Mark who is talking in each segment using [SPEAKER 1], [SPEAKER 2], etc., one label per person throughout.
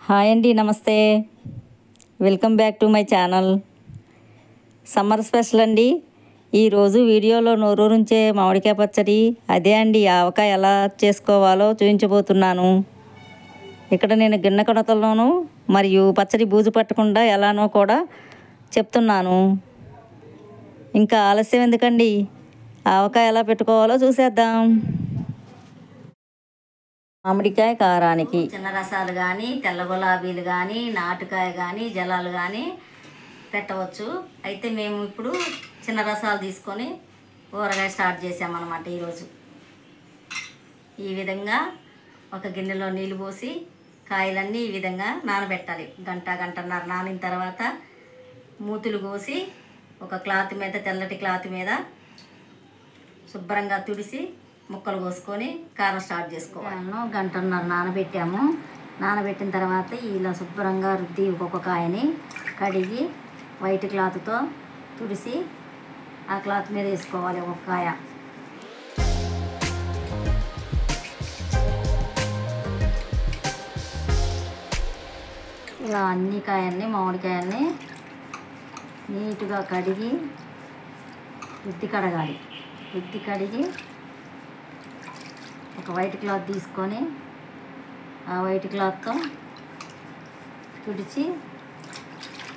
[SPEAKER 1] Hi అండి, నమస్తే. Welcome back to my channel. Summer special అండి. ఈరోజు వీడియోలో నోరూరించే మామిడికాయ పచ్చడి అదే అండి. ఆవకాయ ఎలా చేసుకోవాలో చూపించబోతున్నాను. ఇక్కడ నేను గిన్నె కొలతల్లోనూ మరియు పచ్చడి బూజు పట్టకుండా ఎలానో కూడా చెప్తున్నాను. ఇంకా ఆలస్యం ఎందుకండి, ఆవకాయ ఎలా పెట్టుకోవాలో చూసేద్దాం. మామిడికాయ కారానికి చిన్న రసాలు కానీ, తెల్ల గులాబీలు కానీ, నాటుకాయ కానీ, జలాలు కానీ పెట్టవచ్చు. అయితే మేము ఇప్పుడు చిన్న రసాలు తీసుకొని ఊరగాయ స్టార్ట్ చేసామన్నమాట. ఈరోజు ఈ విధంగా ఒక గిన్నెలో నీళ్ళు పోసి కాయలన్నీ ఈ విధంగా నానబెట్టాలి. గంటన్నర నానిన తర్వాత మూతులు కోసి ఒక క్లాత్ మీద, తెల్లటి క్లాత్ మీద శుభ్రంగా తుడిసి ముక్కలు కోసుకొని కారం స్టార్ట్ చేసుకోవాలి. గంటన్నర నానబెట్టాము. నానబెట్టిన తర్వాత ఇలా శుభ్రంగా రుద్ది ఒక్కొక్క కాయని కడిగి వైట్ క్లాత్తో తుడిసి ఆ క్లాత్ మీద వేసుకోవాలి ఒక్కొక్క కాయ. ఇలా అన్ని కాయల్ని, మామిడికాయల్ని నీట్గా కడిగి రుద్ది కడగాలి. రుద్ది కడిగి ఒక వైట్ క్లాత్ తీసుకొని ఆ వైట్ క్లాత్తో తుడిచి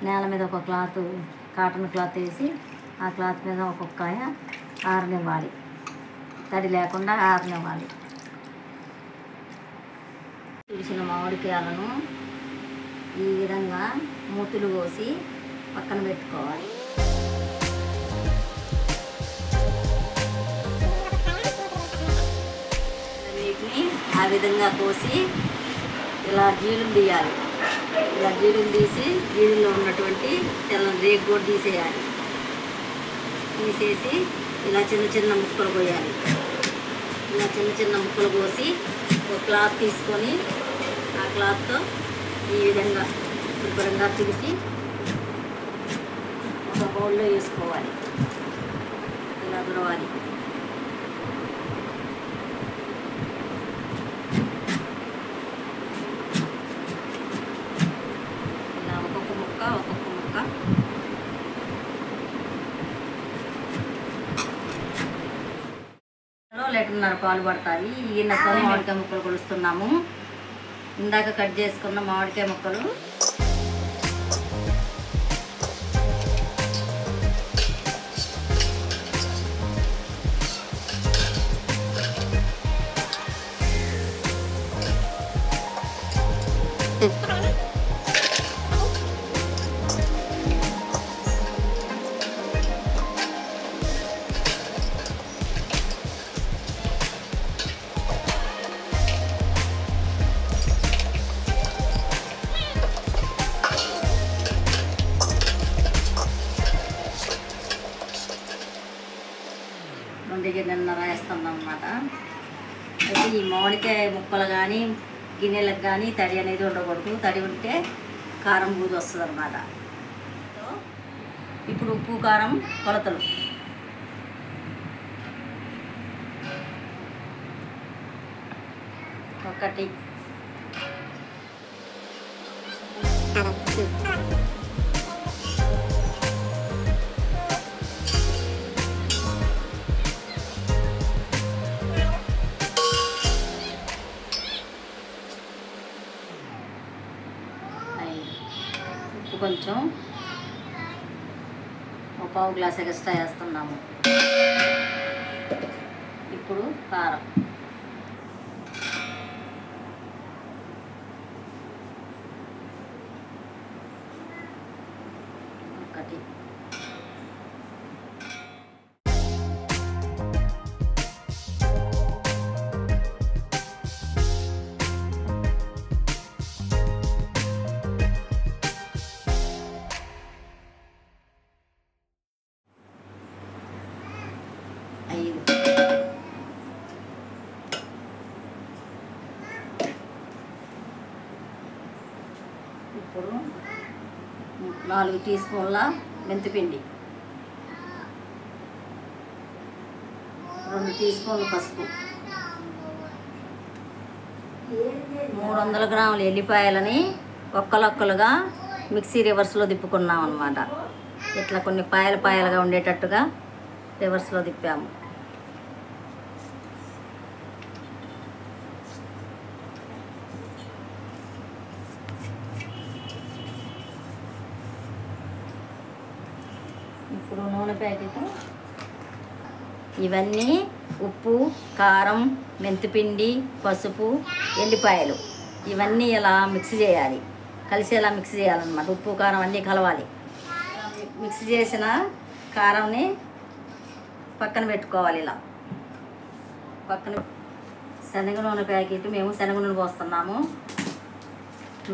[SPEAKER 1] నేల మీద ఒక క్లాత్, కాటన్ క్లాత్ వేసి ఆ క్లాత్ మీద ఒక్కొక్క కాయ ఆరనివ్వాలి. తడి లేకుండా ఆరనివ్వాలి. తుడిచిన మామిడికాయలను ఈ విధంగా మూతులు కోసి పక్కన పెట్టుకోవాలి. ఆ విధంగా కోసి ఇలా జీలులు తీయాలి. ఇలా జీలులు తీసి జీలులో ఉన్నటువంటి తెల్లని రేగు కూడా తీసేయాలి. తీసేసి ఇలా చిన్న చిన్న ముక్కలు కోయాలి. ఇలా చిన్న చిన్న ముక్కలు కోసి ఒక క్లాత్ తీసుకొని ఆ క్లాత్తో ఈ విధంగా శుభ్రంగా తీసి ఒక బౌల్లో వేసుకోవాలి. ఇలా దురవాలి. ఒక్కొక్క ముక్క లీటర్న్నర పాలు పడతాయి. ఈ గిన్నెతో మామిడికాయ ముక్కలు కొలుస్తున్నాము. ఇందాక కట్ చేసుకున్న మామిడికాయ ముక్కలు గిన్నెన్నర వేస్తున్నాం అన్నమాట. అయితే ఈ మామిడికాయ ముక్కలు కానీ, గిన్నెలకు కానీ తడి అనేది ఉండకూడదు. తడి ఉంటే కారం బూజు వస్తుంది అన్నమాట. ఇప్పుడు ఉప్పు, కారం కొలతలు. ఒకటి, కొంచెం ఒక పావు గ్లాస్ ఎక్స్ట్రా వేస్తున్నాము. ఇప్పుడు కారం ఒకటి, ఇప్పుడు 4 టీ స్పూన్ల మెంతిపిండి, 2 టీ స్పూన్ల పసుపు, 300 గ్రాముల ఎల్లిపాయలని ఒక్కలొక్కలుగా మిక్సీ రివర్స్లో తిప్పుకున్నాం అన్నమాట. ఇట్లా కొన్ని పాయలు పాయలుగా ఉండేటట్టుగా రివర్స్లో తిప్పాము. ఇప్పుడు నూనె ప్యాకెట్, ఇవన్నీ ఉప్పు, కారం, మెంతిపిండి, పసుపు, ఎల్లిపాయలు ఇవన్నీ ఇలా మిక్స్ చేయాలి. కలిసేలా మిక్స్ చేయాలన్నమాట. ఉప్పు కారం అన్నీ కలవాలి. మిక్స్ చేసిన కారంని పక్కన పెట్టుకోవాలి. ఇలా పక్కన శనగ నూనె ప్యాకెట్, మేము శనగ నూనె పోస్తున్నాము.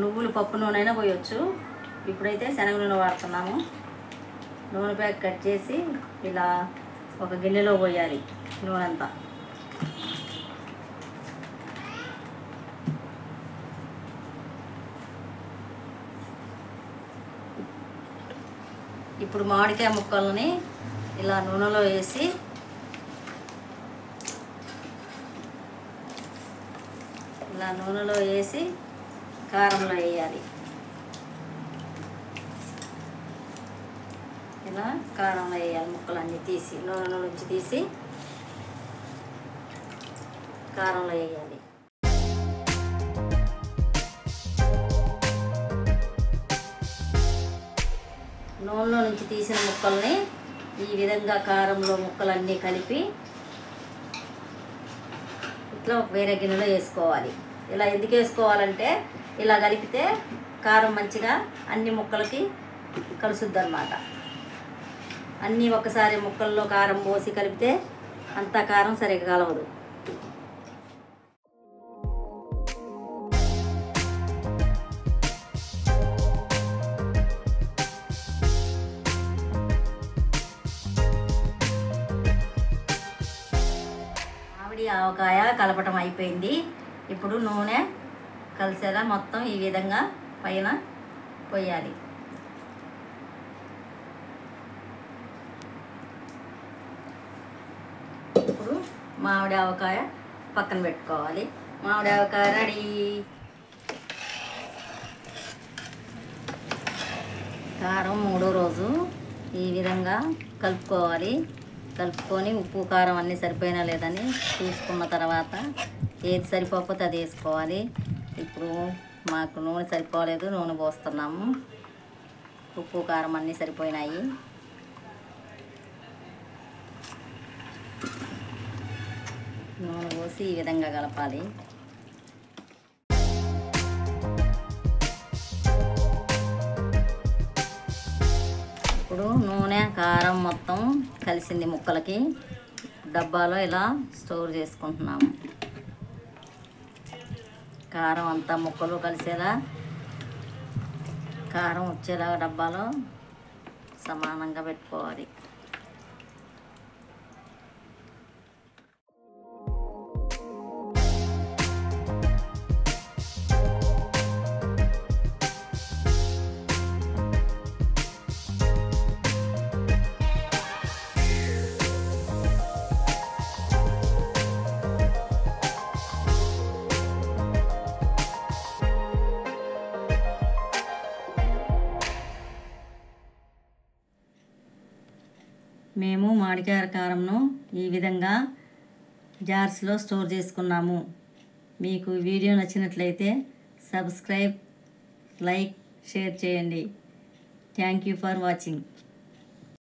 [SPEAKER 1] నువ్వులు పప్పు నూనె అయినా పోయొచ్చు. ఇప్పుడైతే శనగ నూనె వాడుతున్నాము. నూనె ప్యాకెట్ కట్ చేసి ఇలా ఒక గిన్నెలో పోయాలి నూనె అంతా. ఇప్పుడు మామిడికాయ ముక్కల్ని ఇలా నూనెలో వేసి కారంలో వేయాలి. ఇలా కారంలో వేయాలి. ముక్కలన్నీ తీసి నూనెలో నుంచి తీసి కారంలో వేయాలి. నూనెలో నుంచి తీసిన ముక్కల్ని ఈ విధంగా కారంలో ముక్కలన్నీ కలిపి ఇట్లా వేరే గిన్నెలో వేసుకోవాలి. ఇలా ఎందుకు వేసుకోవాలంటే ఇలా కలిపితే కారం మంచిగా అన్ని ముక్కలకి కలుసుద్ది అన్నమాట. అన్నీ ఒకసారి ముక్కల్లో కారం పోసి కలిపితే అంతా కారం సరిగ్గా కలవదు. మామిడి ఆవకాయ కలపటం అయిపోయింది. ఇప్పుడు నూనె కలిసేలా మొత్తం ఈ విధంగా పైన పోయాలి. ఇప్పుడు మామిడి ఆవకాయ పక్కన పెట్టుకోవాలి. మామిడి ఆవకాయ రెడీ. కారం మూడో రోజు ఈ విధంగా కలుపుకోవాలి. కలుపుకొని ఉప్పు కారం అన్నీ సరిపోయినా లేదని చూసుకున్న తర్వాత ఏది సరిపోకపోతే అది వేసుకోవాలి. ఇప్పుడు మాకు నూనె సరిపోలేదు, నూనె పోస్తున్నాము. ఉప్పు కారం అన్నీ సరిపోయినాయి. నూనె పోసి ఈ విధంగా కలపాలి. ఇప్పుడు నూనె కారం మొత్తం కలిసింది ముక్కలకి. డబ్బాలో ఇలా స్టోర్ చేసుకుంటున్నాము. కారం అంతా ముక్కలు కలిసేలా కారం వచ్చేలా డబ్బాలో సమానంగా పెట్టుకోవాలి. మేము మామిడికాయ కారంను ఈ విధంగా జార్స్లో స్టోర్ చేసుకున్నాము. మీకు వీడియో నచ్చినట్లయితే సబ్స్క్రైబ్, లైక్, షేర్ చేయండి. Thank you for watching.